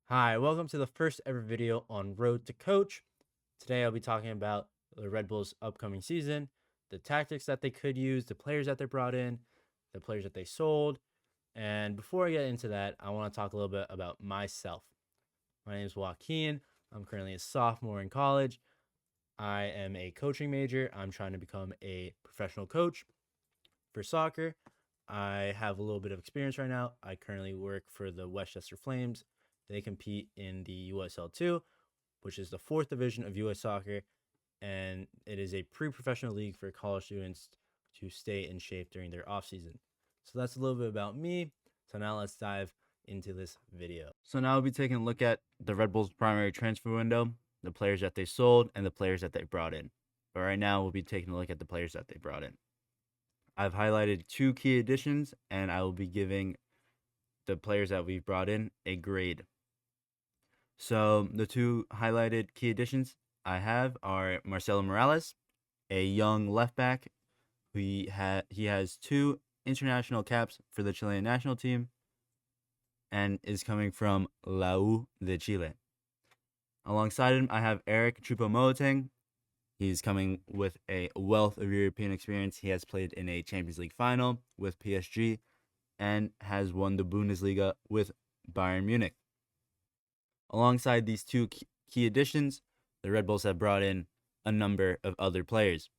Hi, welcome to the first ever video on Road to Coach. Today I'll be talking about the Red Bulls' upcoming season, the tactics that they could use, the players that they brought in, the players that they sold. And before I get into that, I want to talk a little bit about myself. My name is Joaquin. I'm currently a sophomore in college. I am a coaching major. I'm trying to become a professional coach for soccer. I have a little bit of experience right now. I currently work for the Westchester Flames. They compete in the USL2, which is the fourth division of US soccer, and it is a pre-professional league for college students to stay in shape during their off season. So that's a little bit about me. So now let's dive into this video. So now we'll be taking a look at the Red Bulls' primary transfer window, the players that they sold, and the players that they brought in. But right now we'll be taking a look at the players that they brought in. I've highlighted two key additions, and I will be giving the players that we've brought in a grade. So the two highlighted key additions I have are Marcelo Morales, a young left back. He has two international caps for the Chilean national team and is coming from La U de Chile. Alongside him, I have Eric Choupo-Moting. He's coming with a wealth of European experience. He has played in a Champions League final with PSG and has won the Bundesliga with Bayern Munich. Alongside these two key additions, the Red Bulls have brought in a number of other players.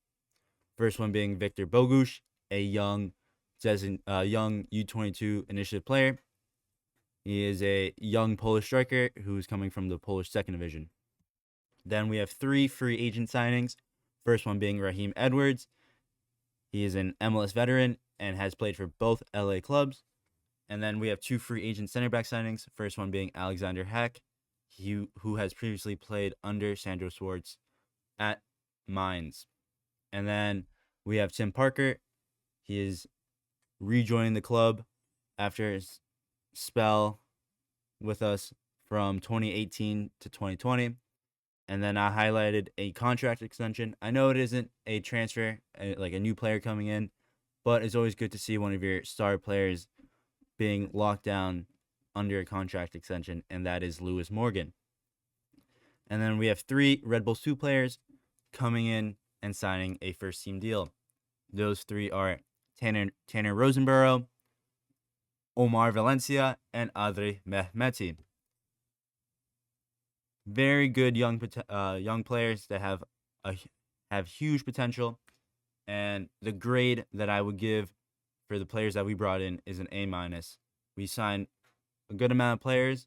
First one being Victor Bogusz, a young U22 initiative player. He is a young Polish striker who's coming from the Polish second division. Then we have three free agent signings. First one being Raheem Edwards. He is an MLS veteran and has played for both LA clubs. And then we have two free agent center back signings. First one being Alexander Hack, who has previously played under Sandro Schwartz at Mainz. And then we have Tim Parker. He is rejoining the club after his spell with us from 2018 to 2020. And then I highlighted a contract extension. I know it isn't a transfer, like a new player coming in, but it's always good to see one of your star players being locked down under a contract extension, and that is Lewis Morgan. And then we have three Red Bulls 2 players coming in and signing a first team deal. Those three are Tanner Rosenborough, Omar Valencia, and Adri Mehmeti. Very good young players that have huge potential, and the grade that I would give for the players that we brought in is an A-. We signed a good amount of players,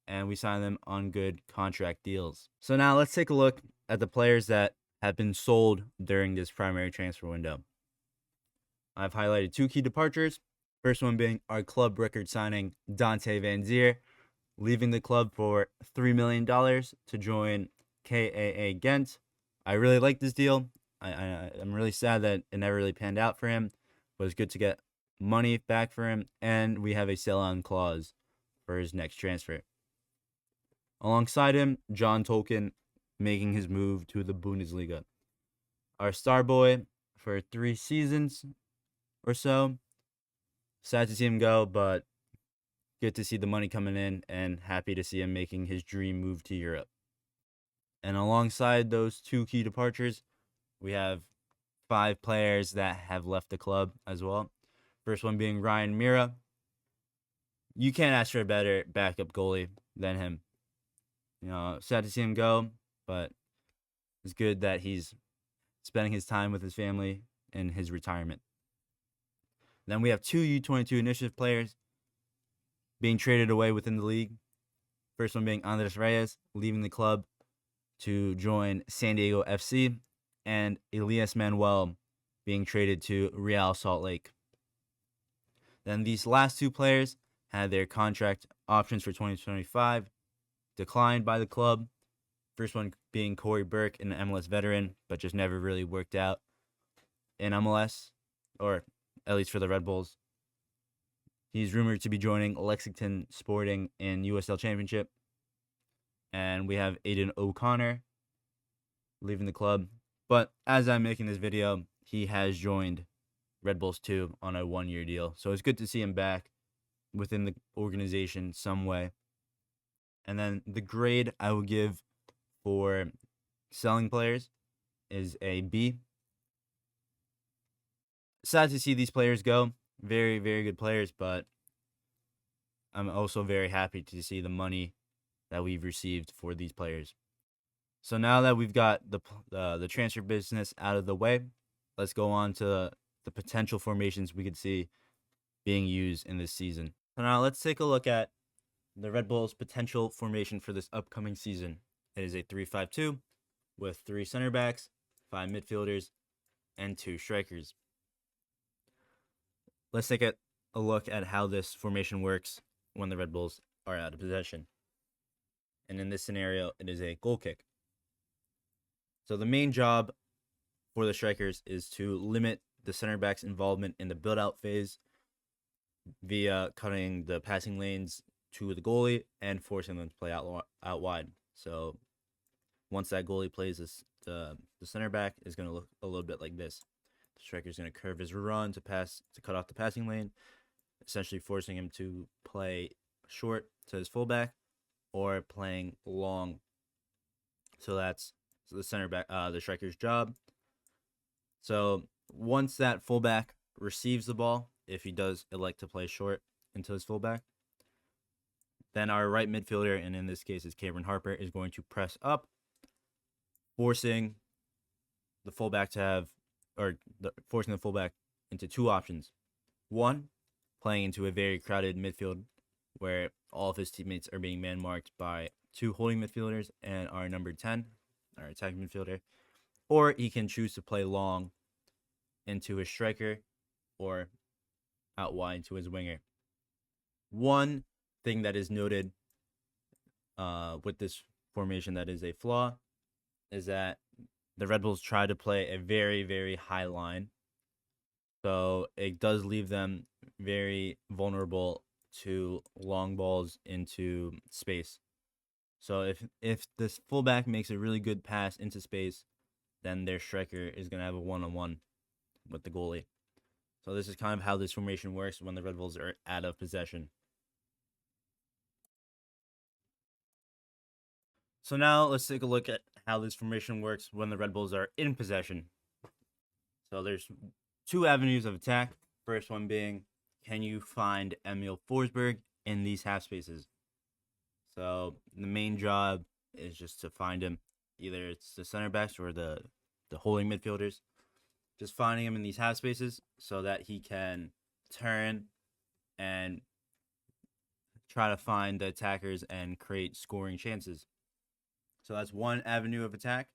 and we signed them on good contract deals. So now let's take a look at the players that have been sold during this primary transfer window. I've highlighted two key departures. First one being our club record signing, Dante Van Zier, leaving the club for $3 million to join KAA Ghent. I really like this deal. I'm really sad that it never really panned out for him, but it's good to get money back for him, and we have a sell-on clause for his next transfer. Alongside him, John Tolkien making his move to the Bundesliga. Our star boy for 3 seasons or so. Sad to see him go, but good to see the money coming in and happy to see him making his dream move to Europe. And alongside those two key departures, we have 5 players that have left the club as well. First one being Ryan Mira. You can't ask for a better backup goalie than him. Sad to see him go, but it's good that he's spending his time with his family in his retirement. Then we have 2 U22 initiative players being traded away within the league. First one being Andres Reyes, leaving the club to join San Diego FC, and Elias Manuel being traded to Real Salt Lake. Then these last 2 players had their contract options for 2025 declined by the club. First one being Corey Burke, an MLS veteran, but just never really worked out in MLS, or at least for the Red Bulls. He's rumored to be joining Lexington Sporting in USL Championship. And we have Aiden O'Connor leaving the club. But as I'm making this video, he has joined Red Bulls 2 on a 1-year deal. So it's good to see him back within the organization some way. And then the grade I will give for selling players is a B. Sad to see these players go. Very, very good players, but I'm also very happy to see the money that we've received for these players. So now that we've got the transfer business out of the way, let's go on to the potential formations we could see being used in this season. So now let's take a look at the Red Bulls' potential formation for this upcoming season. It is a 3-5-2 with 3 center backs, 5 midfielders, and 2 strikers. Let's take a look at how this formation works when the Red Bulls are out of possession. And in this scenario, it is a goal kick. So the main job for the strikers is to limit the center back's involvement in the build-out phase via cutting the passing lanes to the goalie and forcing them to play out wide. So once that goalie plays this, the center back is going to look a little bit like this. The striker is going to curve his run to cut off the passing lane, essentially forcing him to play short to his fullback or playing long. So that's the center back, the striker's job. So once that fullback receives the ball, if he does elect to play short into his fullback, then our right midfielder, and in this case is Cameron Harper, is going to press up, forcing the fullback into 2 options. 1, playing into a very crowded midfield where all of his teammates are being man-marked by 2 holding midfielders and our number 10, our attacking midfielder. Or he can choose to play long into his striker or out wide to his winger. One thing that is noted with this formation that is a flaw is that the Red Bulls try to play a very, very high line. So it does leave them very vulnerable to long balls into space. So if this fullback makes a really good pass into space, then their striker is going to have a one-on-one with the goalie. So this is kind of how this formation works when the Red Bulls are out of possession. So now let's take a look at how this formation works when the Red Bulls are in possession. So there's 2 avenues of attack. First one being, can you find Emil Forsberg in these half spaces? So the main job is just to find him. Either it's the center backs or the holding midfielders. Just finding him in these half spaces so that he can turn and try to find the attackers and create scoring chances. So that's one avenue of attack.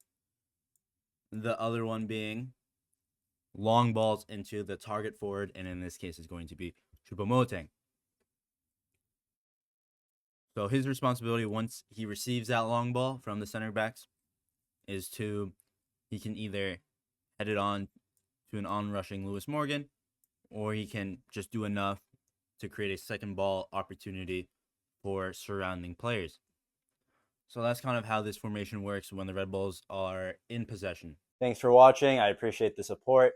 The other one being long balls into the target forward, and in this case is going to be Choupo-Moting. So his responsibility once he receives that long ball from the center backs is he can either head it on to an on-rushing Lewis Morgan, or he can just do enough to create a second ball opportunity for surrounding players. So that's kind of how this formation works when the Red Bulls are in possession. Thanks for watching. I appreciate the support.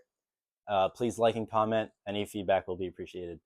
Please like and comment. Any feedback will be appreciated.